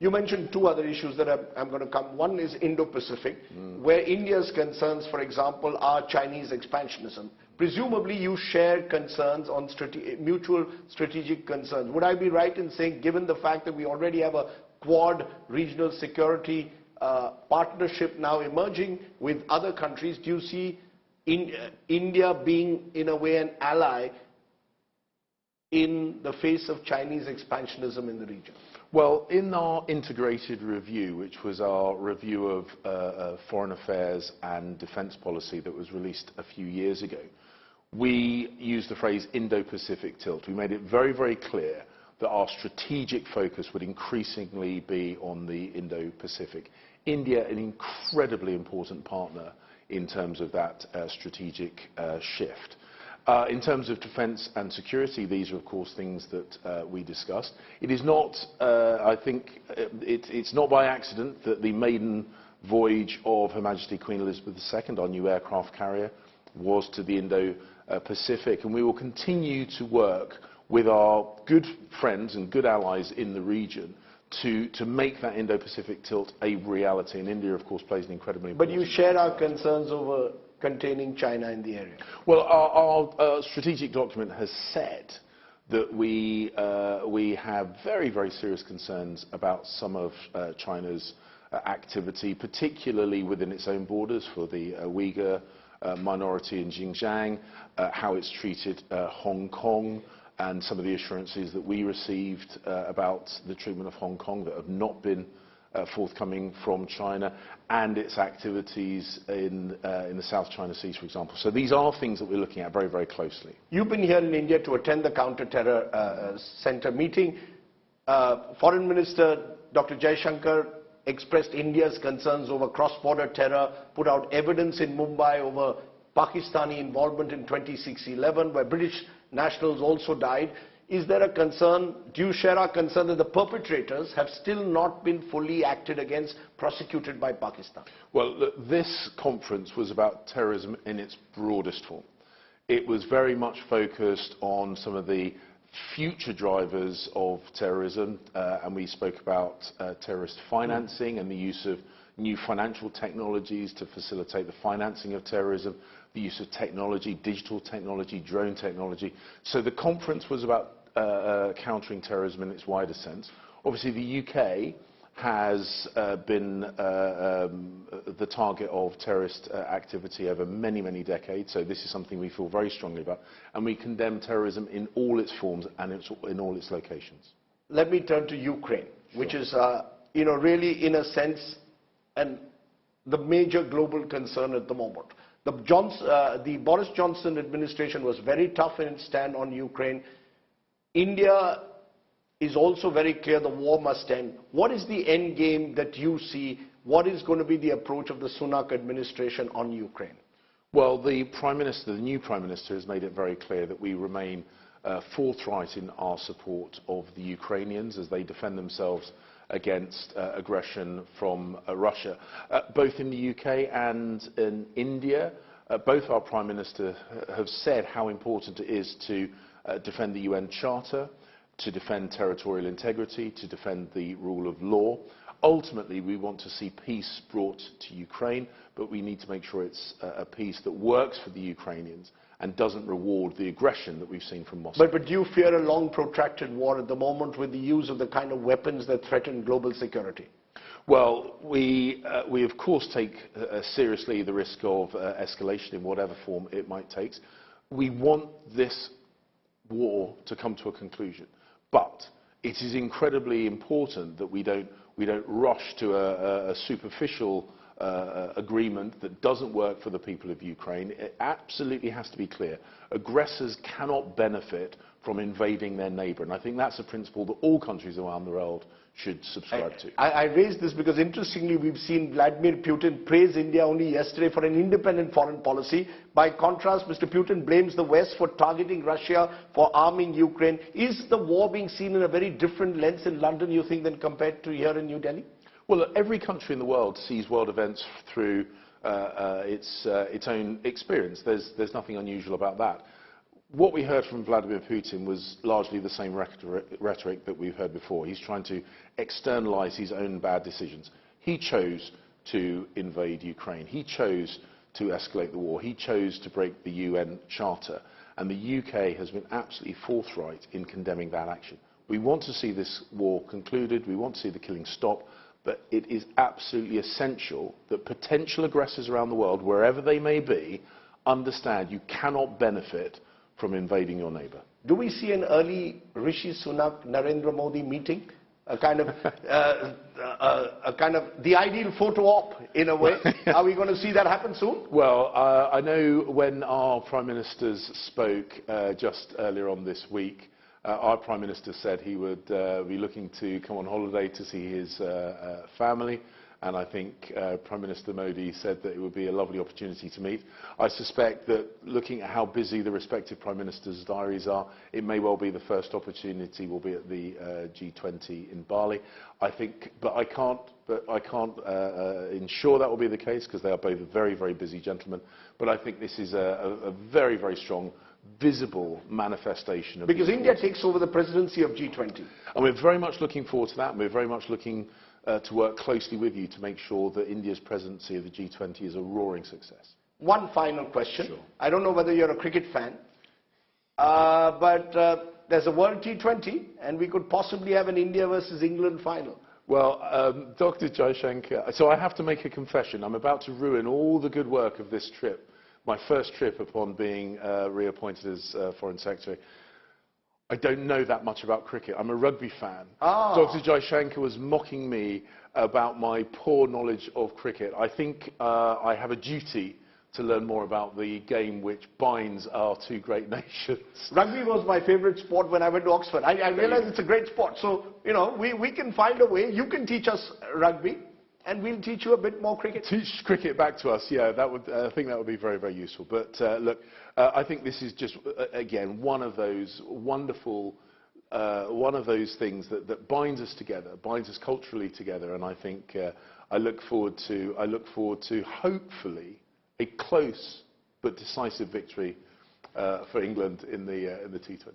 You mentioned two other issues that I'm going to come. One is Indo-Pacific, where India's concerns, for example, are Chinese expansionism. Presumably, you share concerns on mutual strategic concerns. Would I be right in saying, given the fact that we already have a Quad regional security partnership now emerging with other countries, do you see India being, in a way, an ally in the face of Chinese expansionism in the region? Well, in our integrated review, which was our review of foreign affairs and defence policy that was released a few years ago, we used the phrase Indo-Pacific tilt. We made it very, very clear that our strategic focus would increasingly be on the Indo-Pacific. India, an incredibly important partner in terms of that strategic shift. In terms of defence and security, these are, of course, things that we discussed. It is not, I think, it's not by accident that the maiden voyage of Her Majesty Queen Elizabeth II, our new aircraft carrier, was to the Indo-Pacific, and we will continue to work with our good friends and good allies in the region to make that Indo-Pacific tilt a reality. And India, of course, plays an incredibly important role. But you share our concerns over containing China in the area? Well, our strategic document has said that we have very, very serious concerns about some of China's activity, particularly within its own borders for the Uyghur minority in Xinjiang, how it's treated Hong Kong, and some of the assurances that we received about the treatment of Hong Kong that have not been forthcoming from China, and its activities in the South China Sea, for example. So these are things that we're looking at very, very closely. You've been here in India to attend the Counter-Terror Centre meeting. Foreign Minister Dr. Jaishankar expressed India's concerns over cross-border terror, put out evidence in Mumbai over Pakistani involvement in 26/11, where British nationals also died. Is there a concern, do you share our concern that the perpetrators have still not been fully acted against, prosecuted by Pakistan? Well, look, this conference was about terrorism in its broadest form. It was very much focused on some of the future drivers of terrorism, and we spoke about terrorist financing and the use of new financial technologies to facilitate the financing of terrorism, the use of technology, digital technology, drone technology. So the conference was about countering terrorism in its wider sense. Obviously, the UK has been the target of terrorist activity over many, many decades, so this is something we feel very strongly about, and we condemn terrorism in all its forms and in all its locations. Let me turn to Ukraine, which is, really, in a sense, the major global concern at the moment. The Boris Johnson administration was very tough in its stand on Ukraine. India is also very clear the war must end. What is the end game that you see? What is going to be the approach of the Sunak administration on Ukraine? Well, the new Prime Minister has made it very clear that we remain forthright in our support of the Ukrainians as they defend themselves against aggression from Russia. Both in the UK and in India, both our Prime Minister have said how important it is to defend the UN Charter, to defend territorial integrity, to defend the rule of law. Ultimately, we want to see peace brought to Ukraine, but we need to make sure it's a peace that works for the Ukrainians and doesn't reward the aggression that we've seen from Moscow. But do you fear a long, protracted war at the moment with the use of the kind of weapons that threaten global security? Well, we of course take seriously the risk of escalation in whatever form it might take. We want this war to come to a conclusion, but it is incredibly important that we don't rush to a superficial agreement that doesn't work for the people of Ukraine. It absolutely has to be clear. Aggressors cannot benefit from invading their neighbour, and I think that's a principle that all countries around the world should subscribe to. I raised this because, interestingly, we've seen Vladimir Putin praise India only yesterday for an independent foreign policy. By contrast, Mr. Putin blames the West for targeting Russia, for arming Ukraine. Is the war being seen in a very different lens in London, you think, than compared to here in New Delhi? Well, every country in the world sees world events through its own experience. There's nothing unusual about that. What we heard from Vladimir Putin was largely the same rhetoric that we've heard before. He's trying to externalize his own bad decisions. He chose to invade Ukraine. He chose to escalate the war. He chose to break the UN Charter. And the UK has been absolutely forthright in condemning that action. We want to see this war concluded. We want to see the killing stop. But it is absolutely essential that potential aggressors around the world, wherever they may be, understand you cannot benefit from invading your neighbour. Do we see an early Rishi Sunak, Narendra Modi meeting? A kind of the ideal photo op, in a way. Are we going to see that happen soon? Well, I know when our Prime Ministers spoke just earlier on this week, our Prime Minister said he would be looking to come on holiday to see his family. And I think Prime Minister Modi said that it would be a lovely opportunity to meet. I suspect that looking at how busy the respective Prime Ministers' diaries are, it may well be the first opportunity will be at the G20 in Bali. I think, but I can't ensure that will be the case because they are both very, very busy gentlemen. But I think this is a very, very strong, visible manifestation of... Because India takes over the presidency of G20. And we're very much looking forward to that. And we're very much looking to work closely with you to make sure that India's presidency of the G20 is a roaring success. One final question. Sure. I don't know whether you're a cricket fan, but there's a World T20 and we could possibly have an India versus England final. Well, Dr. Jaishankar, so I have to make a confession. I'm about to ruin all the good work of this trip, my first trip upon being reappointed as Foreign Secretary. I don't know that much about cricket. I'm a rugby fan. Dr. Jaishankar was mocking me about my poor knowledge of cricket. I think I have a duty to learn more about the game which binds our two great nations. Rugby was my favourite sport when I went to Oxford. I realize it's a great sport. So, you know, we can find a way. You can teach us rugby and we'll teach you a bit more cricket. Teach cricket back to us, yeah, that would, I think that would be very, very useful. But look, I think this is just, again, one of those wonderful, one of those things that binds us together, binds us culturally together, and I think I look forward to hopefully a close but decisive victory for England in the T20.